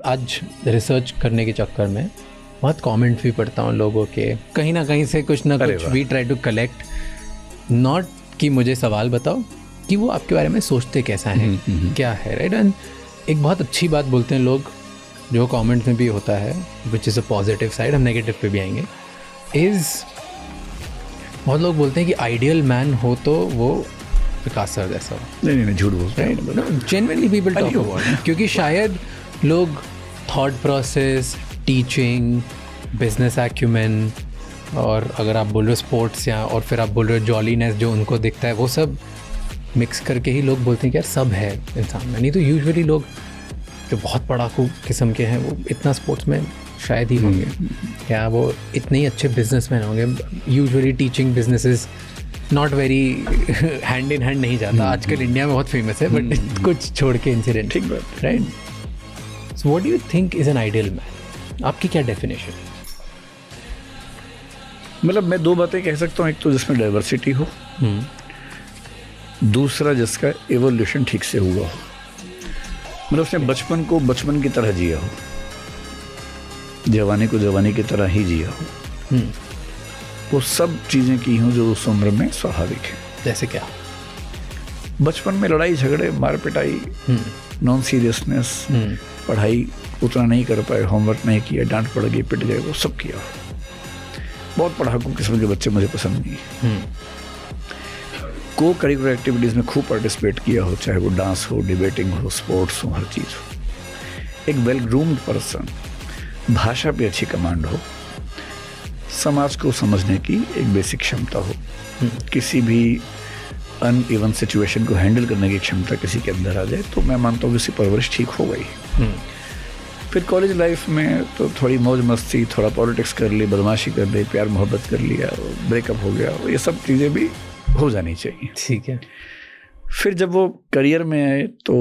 आज रिसर्च करने के चक्कर में बहुत कमेंट्स भी पढ़ता हूँ लोगों के, कहीं ना कहीं से कुछ ना कुछ we try to collect, not कि मुझे सवाल बताओ कि वो आपके बारे में सोचते कैसा है, क्या है, राइट। एंड एक बहुत अच्छी बात बोलते हैं लोग, जो कमेंट्स में भी होता है, which is a positive side, हम नेगेटिव पे भी आएंगे, इज़ बहुत लोग बोलते हैं कि आइडियल मैन हो तो वो विकास सर जैसा हो। नहीं झूठ बोलते हैं, जेन्युइनली पीपल टॉक अबाउट, क्योंकि शायद लोग thought process, teaching, business acumen, और अगर आप बोल रहे हो स्पोर्ट्स या और फिर आप बोल रहे हो जॉलीनेस जो उनको दिखता है, वो सब मिक्स करके ही लोग बोलते हैं कि यार सब है इंसान में। नहीं तो यूजुअली लोग जो बहुत पढ़ाकू किस्म के हैं वो इतना स्पोर्ट्स में शायद ही होंगे, या वो इतने ही अच्छे बिजनेसमैन होंगे। Usually teaching businesses not very hand in hand नहीं जाता, आजकल इंडिया में बहुत फेमस है, बट कुछ छोड़ के इंसिडेंट, ठीक बात, right. So what do you think is an ideal man? आपकी क्या डेफिनेशन है? मतलब मैं दो बातें कह सकता हूँ, एक तो जिसमें डाइवर्सिटी हो, दूसरा जिसका एवोल्यूशन ठीक से हुआ हो, मतलब उसने बचपन को बचपन की तरह जिया हो, जवानी को जवानी की तरह ही जिया हो, वो सब चीज़ें की हों जो उस उम्र में स्वाभाविक है। जैसे क्या? बचपन में लड़ाई झगड़े, मार पिटाई, नॉन सीरियसनेस, पढ़ाई उतना नहीं कर पाए, होमवर्क नहीं किया, डांट पड़ गई, पिट गए, वो सब किया। बहुत पढ़ाकू किस्म के बच्चे मुझे पसंद नहीं। को करिकुलर एक्टिविटीज़ में खूब पार्टिसिपेट किया हो, चाहे वो डांस हो, डिबेटिंग हो, स्पोर्ट्स हो, हर चीज़ हो। एक वेल ग्रूम्ड पर्सन, भाषा पे अच्छी कमांड हो, समाज को समझने की एक बेसिक क्षमता हो, किसी भी अनइवन सिचुएशन को हैंडल करने की क्षमता किसी के अंदर आ जाए, तो मैं मानता हूँ कि उसकी परवरिश ठीक हो गई। फिर कॉलेज लाइफ में तो थोड़ी मौज मस्ती, थोड़ा पॉलिटिक्स कर ली, बदमाशी कर ली, प्यार मोहब्बत कर लिया, ब्रेकअप हो गया, ये सब चीज़ें भी हो जानी चाहिए, ठीक है। फिर जब वो करियर में आए तो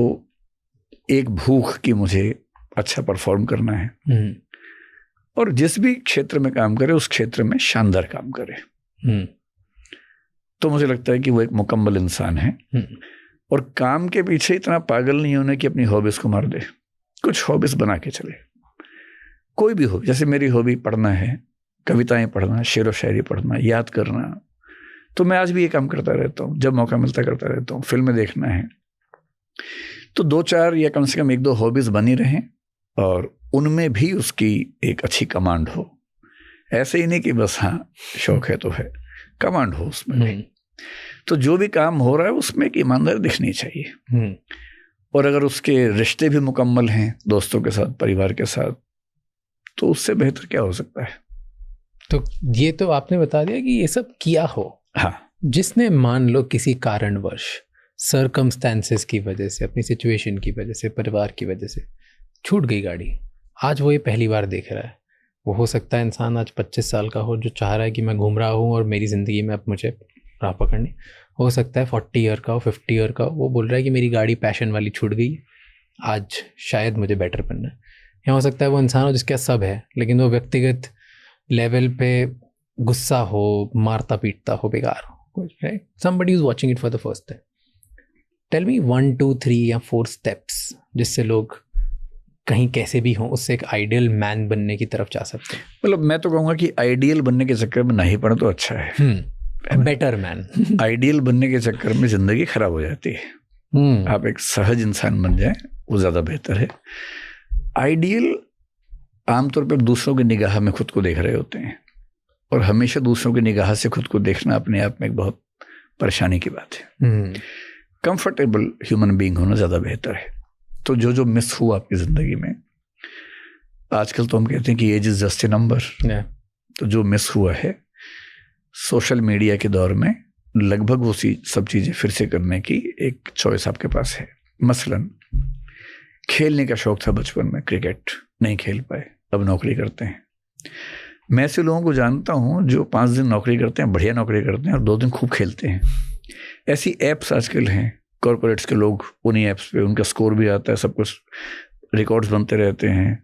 एक भूख कि मुझे अच्छा परफॉर्म करना है, और जिस भी क्षेत्र में काम करे उस क्षेत्र में शानदार काम करे, तो मुझे लगता है कि वो एक मुकम्मल इंसान है। और काम के पीछे इतना पागल नहीं होने कि अपनी हॉबीज को मार दे, कुछ हॉबीज बना के चले, कोई भी हो। जैसे मेरी हॉबी पढ़ना है, कविताएं पढ़ना, शेर व शायरी पढ़ना, याद करना, तो मैं आज भी ये काम करता रहता हूँ, जब मौका मिलता करता रहता हूँ। फिल्में देखना है तो 2-4 या कम से कम 1-2 हॉबीज बनी रहें, और उनमें भी उसकी एक अच्छी कमांड हो। ऐसे ही नहीं कि बस हाँ शौक है तो है, कमांड हो उसमें भी। तो जो भी काम हो रहा है उसमें एक ईमानदारी दिखनी चाहिए, और अगर उसके रिश्ते भी मुकम्मल हैं दोस्तों के साथ, परिवार के साथ, तो उससे बेहतर क्या हो सकता है। तो ये तो आपने बता दिया कि ये सब किया हो। हाँ, जिसने मान लो किसी कारणवश, सर्कमस्टेंसेस की वजह से, अपनी सिचुएशन की वजह से, परिवार की वजह से छूट गई गाड़ी, आज वो ये पहली बार देख रहा है। वो हो सकता है इंसान आज 25 साल का हो, जो चाह रहा है कि मैं घूम रहा हूँ और मेरी ज़िंदगी में अब मुझे राह पकड़नी। हो सकता है 40 ईयर का हो, 50 ईयर का हो, वो बोल रहा है कि मेरी गाड़ी पैशन वाली छूट गई, आज शायद मुझे बेटर बनना है। या हो सकता है वो इंसान हो जिसके सब है, लेकिन वो व्यक्तिगत लेवल पे गुस्सा हो, मारता पीटता हो, बेकार हो, right. Somebody is watching it for the first time. Tell me 1, 2, 3 या 4 स्टेप्स जिससे लोग कहीं कैसे भी हों उससे एक आइडियल मैन बनने की तरफ जा सकते हैं। मतलब मैं तो कहूँगा कि आइडियल बनने के चक्कर में नहीं पड़े तो अच्छा है। Better man. आइडियल बनने के चक्कर में जिंदगी खराब हो जाती है। आप एक सहज इंसान बन जाए, वो ज़्यादा बेहतर है। आइडियल आमतौर पर दूसरों की निगाह में खुद को देख रहे होते हैं, और हमेशा दूसरों की निगाह से खुद को देखना अपने आप में एक बहुत परेशानी की बात है। कंफर्टेबल ह्यूमन बीइंग होना ज़्यादा बेहतर है। तो जो जो मिस हुआ आपकी ज़िंदगी में, आजकल तो हम कहते हैं कि age is just a number, तो जो मिस हुआ है सोशल मीडिया के दौर में, लगभग वो सब चीज़ें फिर से करने की एक चॉइस आपके पास है। मसलन खेलने का शौक था बचपन में, क्रिकेट नहीं खेल पाए, अब नौकरी करते हैं। मैं ऐसे लोगों को जानता हूँ जो 5 दिन नौकरी करते हैं, बढ़िया नौकरी करते हैं, और 2 दिन खूब खेलते हैं। ऐसी ऐप्स आजकल हैं, कॉर्पोरेट्स के लोग उन्हीं ऐप्स पे, उनका स्कोर भी आता है, सब कुछ रिकॉर्ड्स बनते रहते हैं,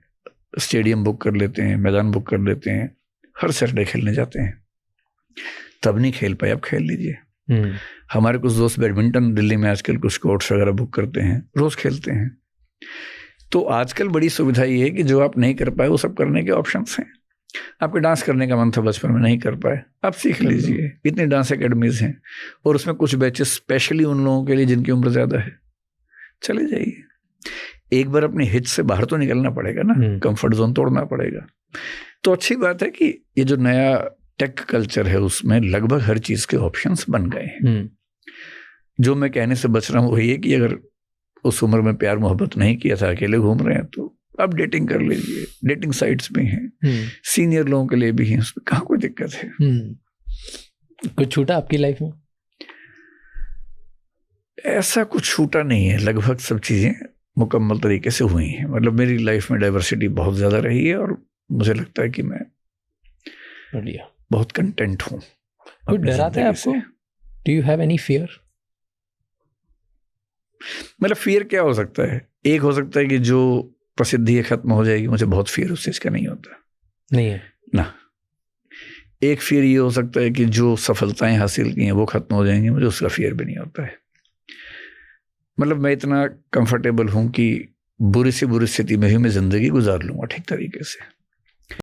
स्टेडियम बुक कर लेते हैं, मैदान बुक कर लेते हैं, हर सैटरडे खेलने जाते हैं। तब नहीं खेल पाए, अब खेल लीजिए। हमारे कुछ दोस्त बैडमिंटन दिल्ली में आजकल कुछ कोर्ट्स वगैरह बुक करते हैं, रोज़ खेलते हैं। तो आजकल बड़ी सुविधा ये है कि जो आप नहीं कर पाए वो सब करने के ऑप्शंस हैं। आपके डांस करने का मन था बचपन में, नहीं कर पाए, आप सीख लीजिए, इतनी डांस एकेडमीज हैं, और उसमें कुछ बैचेस स्पेशली उन लोगों के लिए जिनकी उम्र ज़्यादा है, चले जाइए। एक बार अपने हिच से बाहर तो निकलना पड़ेगा ना, कंफर्ट जोन तोड़ना पड़ेगा। तो अच्छी बात है कि ये जो नया टेक कल्चर है उसमें लगभग हर चीज़ के ऑप्शंस बन गए हैं। जो मैं कहने से बच रहा हूँ वही है कि अगर उस उम्र में प्यार मोहब्बत नहीं किया था, अकेले घूम रहे हैं, तो आप डेटिंग कर लीजिए, डेटिंग साइट्स भी हैं, सीनियर लोगों के लिए भी हैं, उसमें कहाँ कोई दिक्कत है। कुछ छूटा आपकी लाइफ में? ऐसा कुछ छूटा नहीं है, लगभग सब चीज़ें मुकम्मल तरीके से हुई हैं। मतलब मेरी लाइफ में डाइवर्सिटी बहुत ज़्यादा रही है और मुझे लगता है कि मैं बहुत कंटेंट हूँ। कोई डराता है आपको? Do you have any fear? मतलब फियर क्या हो सकता है? एक हो सकता है कि जो प्रसिद्धि है खत्म हो जाएगी, मुझे बहुत फियर उस चीज़ का नहीं होता। नहीं है ना। एक फियर ये हो सकता है कि जो सफलताएं हासिल की हैं वो खत्म हो जाएंगी, मुझे उसका फियर भी नहीं होता है। मतलब मैं इतना कंफर्टेबल हूँ कि बुरी से बुरी स्थिति में भी मैं ज़िंदगी गुजार लूँगा ठीक तरीके से।